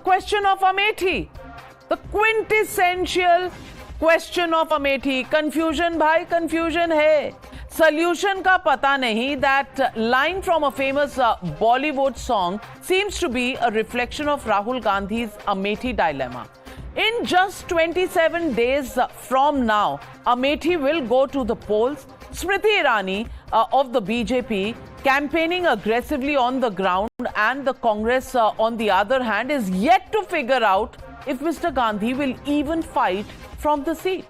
question of Amethi. The quintessential question of Amethi. Confusion bhai, confusion hai. Solution ka pata nahi. That line from a famous Bollywood song seems to be a reflection of Rahul Gandhi's Amethi dilemma. In just 27 days from now, Amethi will go to the polls. Smriti Irani of the BJP campaigning aggressively on the ground, and the Congress on the other hand is yet to figure out if Mr. Gandhi will even fight from the seat.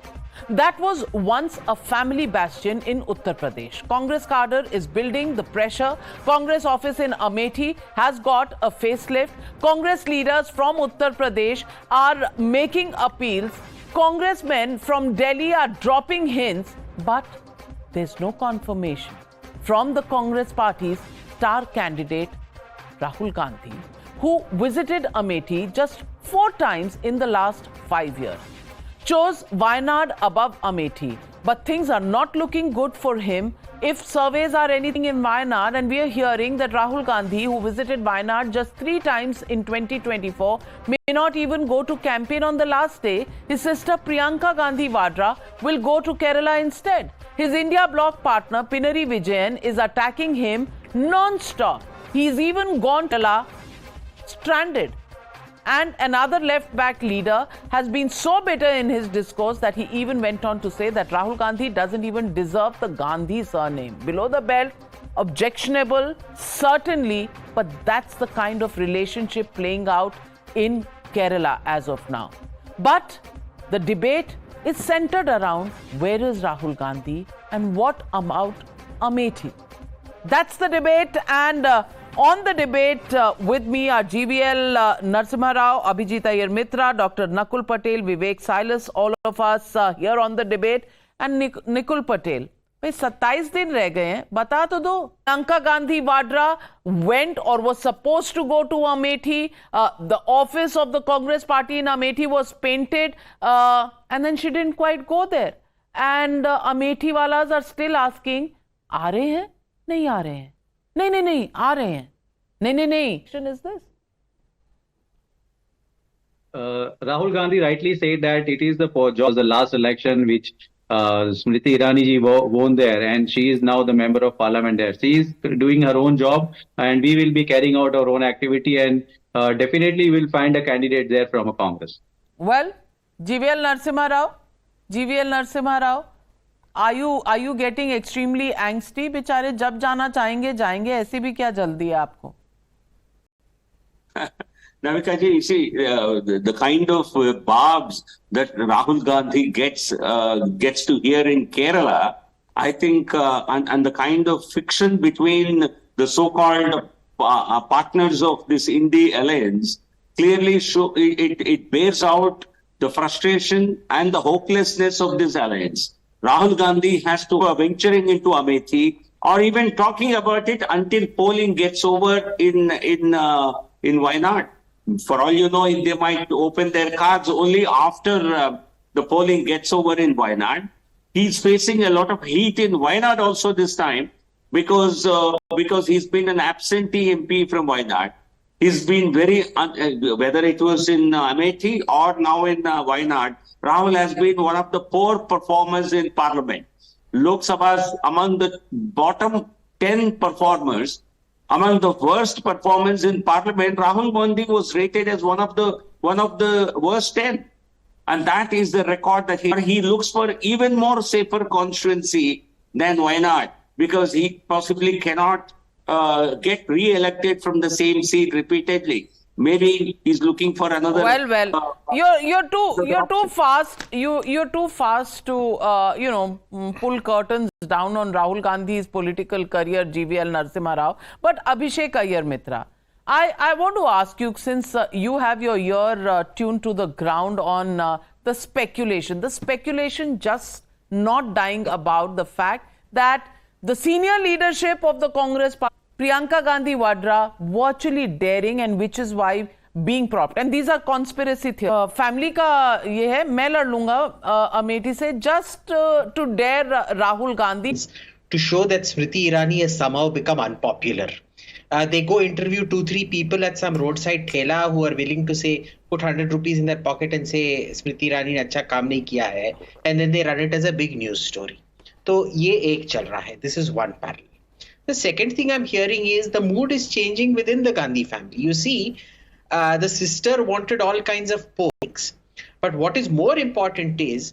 That was once a family bastion in Uttar Pradesh. Congress cadre is building the pressure. Congress office in Amethi has got a facelift. Congress leaders from Uttar Pradesh are making appeals. Congressmen from Delhi are dropping hints, but there's no confirmation from the Congress party's star candidate Rahul Gandhi, who visited Amethi just 4 times in the last 5 years. Chose Wayanad above Amethi, but things are not looking good for him if surveys are anything in Wayanad, and we are hearing that Rahul Gandhi, who visited Wayanad just 3 times in 2024, may not even go to campaign on the last day. His sister Priyanka Gandhi Vadra will go to Kerala instead. His India bloc partner Pinari Vijayan is attacking him non-stop. He's even gone to stranded. And another left-back leader has been so bitter in his discourse that he even went on to say that Rahul Gandhi doesn't even deserve the Gandhi surname. Below the belt, objectionable, certainly, but that's the kind of relationship playing out in Kerala as of now. But the debate is centered around where is Rahul Gandhi and what about Amethi. That's the debate, and on the debate with me are GVL Narasimha Rao, Abhijit Iyer Mitra, Dr. Nakul Patel, Vivek Silas, all of us here on the debate. And Nikul Patel, भाई 27 दिन रह गए हैं, बता तो दो. Priyanka Gandhi Vadra went or was supposed to go to Amethi. The office of the Congress party in Amethi was painted, and then she didn't quite go there. And Amethi walas are still asking, आ रहे हैं? नहीं आ रहे हैं. नहीं आ रहे हैं. नहीं. Question is this. Rahul Gandhi rightly said that it is the job, the last election which Smriti Irani ji won there, and she is now the member of parliament there. She is doing her own job, and we will be carrying out our own activity, and definitely will find a candidate there from a Congress. Well, GVL Narasimha Rao, are you getting extremely angsty? बेचारे जब जाना चाहेंगे जाएंगे, ऐसी भी क्या जल्दी है आपको? Navika ji, you see, the kind of barbs that Rahul Gandhi gets to hear in Kerala, I think, and the kind of fiction between the so-called partners of this Indie alliance clearly show it bears out the frustration and the hopelessness of this alliance. Rahul Gandhi has to venturing into Amethi or even talking about it until polling gets over in Wayanad. For all you know, they might open their cards only after the polling gets over in Wayanad. He's facing a lot of heat in Wayanad also this time because he's been an absentee MP from Wayanad. He's been very, whether it was in Amethi or now in Wayanad, Rahul has been one of the poor performers in parliament. Lok Sabha's among the bottom 10 performers, among the worst performers in parliament, Rahul Gandhi was rated as one of the worst 10. And that is the record that he looks for even more safer constituency than Wayanad, because he possibly cannot get re-elected from the same seat repeatedly. Maybe he's looking for another. Well. You're too fast. You're too fast to pull curtains down on Rahul Gandhi's political career, GVL Narasimha Rao. But Abhishek Iyer Mitra, I want to ask you, since you have your ear tuned to the ground on the speculation just not dying about the fact that the senior leadership of the Congress party, Priyanka Gandhi Vadra, virtually daring, and which is why being propped. And these are conspiracy theories. Family का ये है, मैं लड़ लूँगा अमेठी से, just to dare Rahul Gandhi. To show that Smriti Irani has somehow become unpopular. They go interview 2-3 people at some roadside thela who are willing to say, put 100 rupees in their pocket and say, Smriti Irani ne acha kaam nahi kiya hai. And then they run it as a big news story. So, ye ek chal raha hai. This is one parallel. The second thing I'm hearing is the mood is changing within the Gandhi family. You see, the sister wanted all kinds of posts. But what is more important is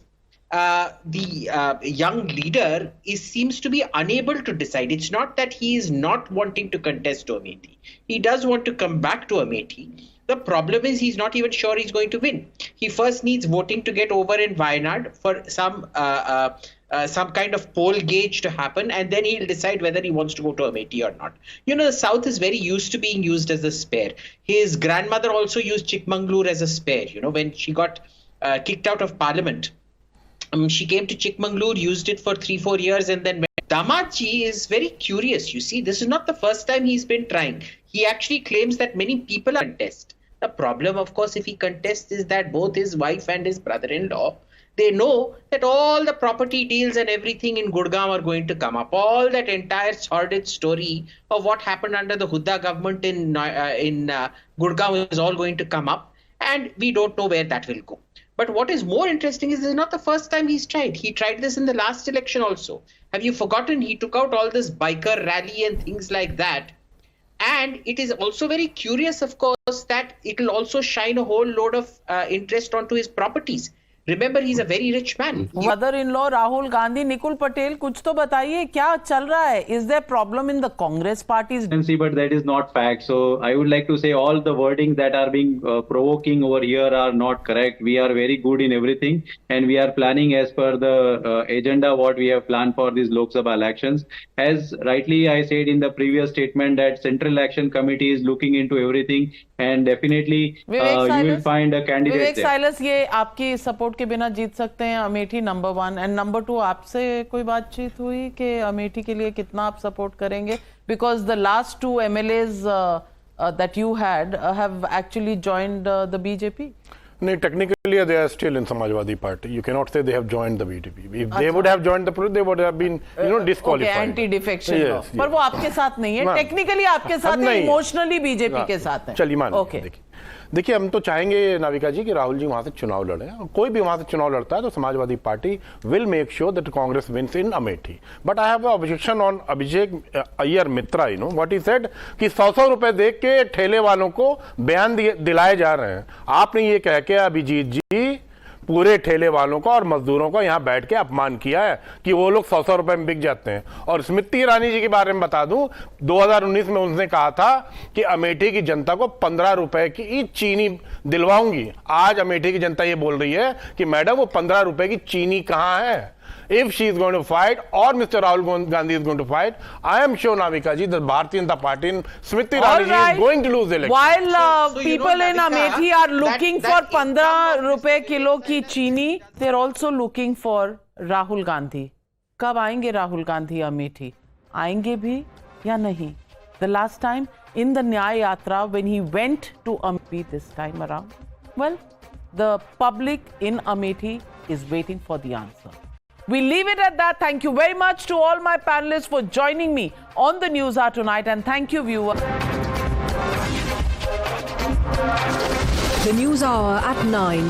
the young leader seems to be unable to decide. It's not that he is not wanting to contest to Amethi. He does want to come back to Amethi. The problem is he's not even sure he's going to win. He first needs voting to get over in Wayanad for some kind of poll gauge to happen, and then he'll decide whether he wants to go to Amethi or not. You know, the South is very used to being used as a spare. His grandmother also used Chikmagalur as a spare. You know, when she got kicked out of Parliament, she came to Chikmagalur, used it for 3-4 years, and then went. Damatji is very curious. You see, this is not the first time he's been trying. He actually claims that many people contest. The problem, of course, if he contests is that both his wife and his brother-in-law, they know that all the property deals and everything in Gurgaon are going to come up. All that entire sordid story of what happened under the Hooda government in Gurgaon is all going to come up, and we don't know where that will go. But what is more interesting is this is not the first time he's tried. He tried this in the last election also. Have you forgotten? He took out all this biker rally and things like that. And it is also very curious, of course, that it will also shine a whole load of interest onto his properties. Remember, he's a very rich man. Mother-in-law Rahul Gandhi, Nikul Patel, कुछ तो बताइए क्या चल रहा है? Is there problem in the Congress parties? But that is not fact. So I would like to say all the wordings that are being provoking over here are not correct. We are very good in everything, and we are planning as per the agenda what we have planned for these Lok Sabha elections. As rightly I said in the previous statement that Central Election Committee is looking into everything, and definitely you will find a candidate Vivek there. Silas, ये आपकी support के बिना जीत सकते हैं Amethi number 1 and number 2 आपसे कोई बातचीत हुई कि अमेठी के लिए कितना आप सपोर्ट करेंगे because the last 2 MLAs that you had have actually joined the BJP? No, technically they are still in Samajwadi Party. You cannot say they have joined the BJP. If they would have joined the party, they would have been, disqualified. Okay, anti-defection law. Yes. पर वो आपके साथ नहीं है. Technically आपके साथ है, emotionally BJP के साथ है. चलिए मान लीजिए. देखिए हम तो चाहेंगे नाविका जी कि राहुल जी वहां से चुनाव लड़े. कोई भी वहां से चुनाव लड़ता है तो Samajwadi Party will make sure that Congress wins in Amethi. But I have objection on Abhishek Iyer Mitra. What he said कि 100 रुपए दे के ठेले वालों को बयान दिलाए जा रहे हैं. आपने ये कह के अभिजीत जी पूरे ठेले वालों को और मजदूरों को यहां बैठ के अपमान किया है कि वो लोग 100 रुपए में बिक जाते हैं. और स्मृति ईरानी जी के बारे में बता दूं 2019 में उन्होंने कहा था कि अमेठी की जनता को 15 रुपए की चीनी दिलवाऊंगी. आज अमेठी की जनता ये बोल रही है कि मैडम वो 15 रुपए की चीनी कहां है. If she is going to fight or Mr. Rahul Gandhi is going to fight, I am sure, Navika ji, the Bharatiya Janata Party and Smriti Irani ji is going to lose the election. While people in Amethi are looking for 15 रुपए kilo की चीनी, they are also looking for Rahul Gandhi. कब आएंगे राहुल गांधी अमेठी? आएंगे भी या नहीं? The last time in the Nyaya Yatra when he went to Amethi this time around, well, the public in Amethi is waiting for the answer. We leave it at that. Thank you very much to all my panelists for joining me on the News Hour tonight, and thank you, viewers. The News Hour at 9